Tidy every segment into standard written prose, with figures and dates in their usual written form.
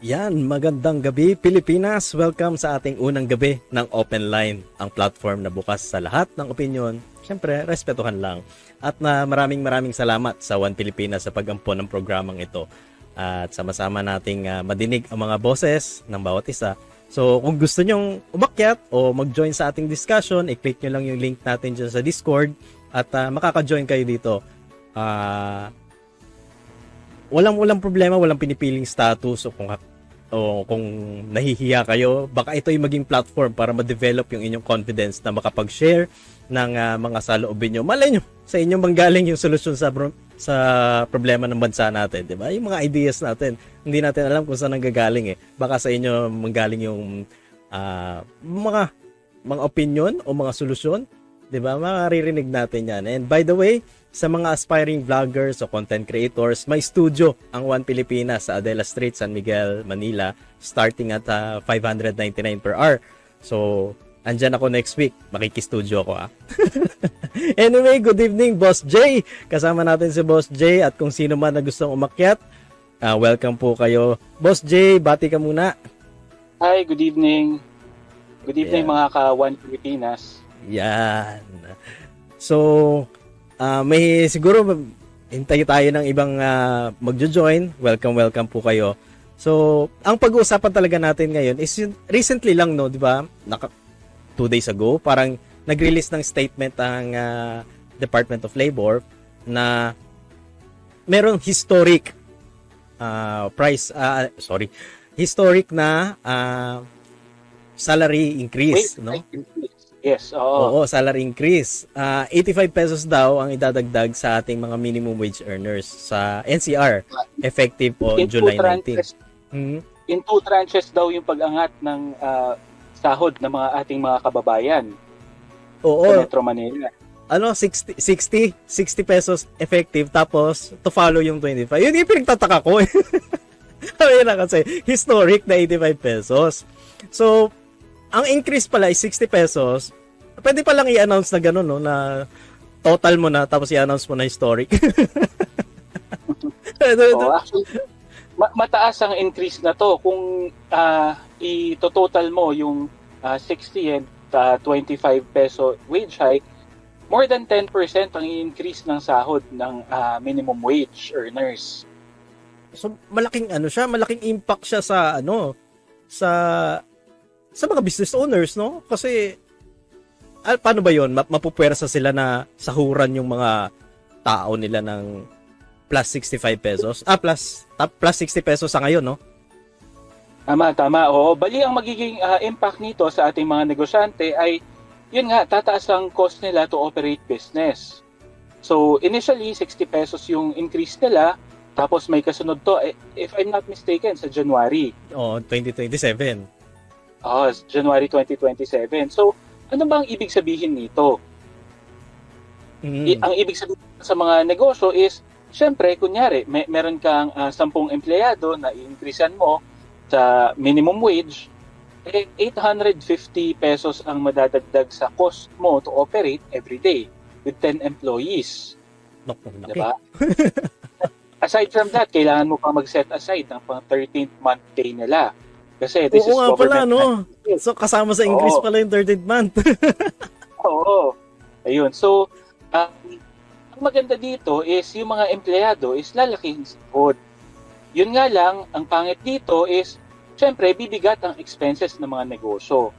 Yan, magandang gabi Pilipinas. Welcome sa ating unang gabi ng Open Line, ang platform na bukas sa lahat ng opinyon. Siyempre, respetuhan lang. At maraming salamat sa One Pilipinas sa pag-ampon ng programang ito. At sama-sama nating madinig ang mga boses ng bawat isa. So, kung gusto nyong umakyat o mag-join sa ating discussion, i-click nyo lang yung link natin dyan sa Discord at makaka-join kayo dito. Walang problema, walang pinipiling status o kung nahihiya kayo, baka ito yung maging platform para ma-develop yung inyong confidence na makapag-share ng mga saloobin nyo. Malay nyo, sa inyong manggaling yung solusyon sa problema ng bansa natin, di ba? Yung mga ideas natin, hindi natin alam kung saan nanggagaling eh. Baka sa inyo manggaling yung mga opinion o mga solusyon, di ba? Maririnig natin yan. And by the way, sa mga aspiring vloggers o content creators, may studio ang One Pilipinas sa Adela Street, San Miguel, Manila, starting at 599 per hour. So, andyan ako next week. Makiki-studio ako Anyway, good evening, Boss J. Kasama natin si Boss J at kung sino man na gustong umakyat, welcome po kayo. Boss J, bati ka muna. Hi, good evening. Good evening mga ka-One Pilipinas. Yan. So, may siguro hintay tayo ng ibang magjo-join. Welcome po kayo. So, ang pag-uusapan talaga natin ngayon is recently lang, no, 'di ba? 2 days ago, parang nag-release ng statement ang Department of Labor na merong historic historic na salary increase, no? Yes, Oo, salary increase. 85 pesos daw ang idadagdag sa ating mga minimum wage earners sa NCR, effective po July 19. In 2 tranches daw yung pag-angat ng sahod ng mga ating mga kababayan sa Metro Manila. 60 pesos effective, tapos to follow yung 25. Yun yung pinagtataka ko. Ayun na kasi, historic na 85 pesos. So, ang increase pala ay 60 pesos. Pwede pa lang i-announce na gano'n, no? Na total mo na, tapos i-announce mo na historic. Actually, mataas ang increase na to. Kung i-total mo yung 60 and 25 peso wage hike, more than 10% ang i-increase ng sahod ng minimum wage earners. So, malaking impact siya sa mga business owners, no? Kasi, paano ba yun? Mapupwersa sila na sahuran yung mga tao nila ng plus 65 pesos? Plus 60 pesos sa ngayon, no? Tama. Oo. Bali, ang magiging impact nito sa ating mga negosyante ay, yun nga, tataas ang cost nila to operate business. So, initially, 60 pesos yung increase nila, tapos may kasunod to, if I'm not mistaken, sa January. 2027. January 2027. So, ano ba ang ibig sabihin nito? Ang ibig sabihin sa mga negosyo is, syempre, kunyari, meron kang 10 empleyado na i-increasean mo sa minimum wage, 850 pesos ang madadagdag sa cost mo to operate every day with 10 employees. Diba? Aside from that, kailangan mo pa mag-set aside ng pang 13th month pay nila. Kasi this is government. No? So, kasama sa increase pala yung 13th month. Oo. Ayun. So, ang maganda dito is yung mga empleyado is lalaking sahod. Yun nga lang, ang pangit dito is, syempre, bibigat ang expenses ng mga negosyo.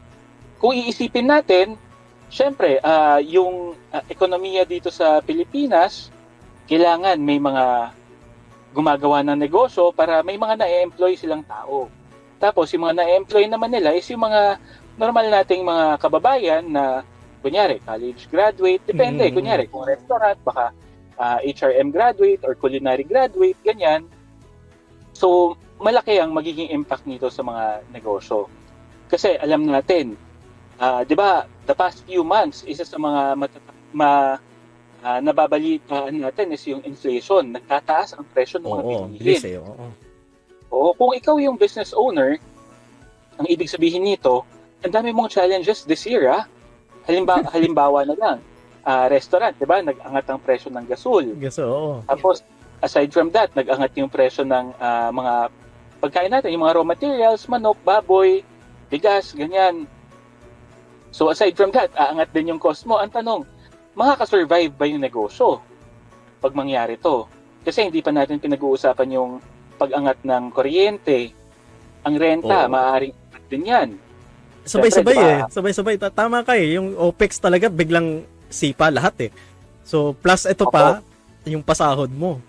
Kung iisipin natin, syempre, yung ekonomiya dito sa Pilipinas, kailangan may mga gumagawa ng negosyo para may mga na-employ silang tao. Tapos, yung mga na-employ naman nila is yung mga normal nating mga kababayan na, kunyari, college graduate, depende, kunyari, kung restaurant, baka HRM graduate or culinary graduate, ganyan. So, malaki ang magiging impact nito sa mga negosyo. Kasi, alam natin, di ba, the past few months, isa sa mga nababalitaan natin is yung inflation. Nagtataas ang presyo ng mga bilihin. Oo, kung ikaw yung business owner, ang ibig sabihin nito, ang dami mong challenges this year, Halimbawa na lang, restaurant, 'di ba? Nag-angat ang presyo ng gasol. Oo. Tapos aside from that, nag-angat yung presyo ng mga pagkain natin, yung mga raw materials, manok, baboy, bigas, ganyan. So aside from that, aangat din yung cost mo. Ang tanong, makakasurvive ba yung negosyo pag mangyari to? Kasi hindi pa natin pinag-uusapan yung pag-angat ng kuryente, ang renta, Oo. maaaring din yan. Sabay-sabay Siyempre, eh. Sabay-sabay. Tama ka eh. Yung OPEX talaga biglang sipa lahat eh. So, plus ito pa, yung pasahod mo.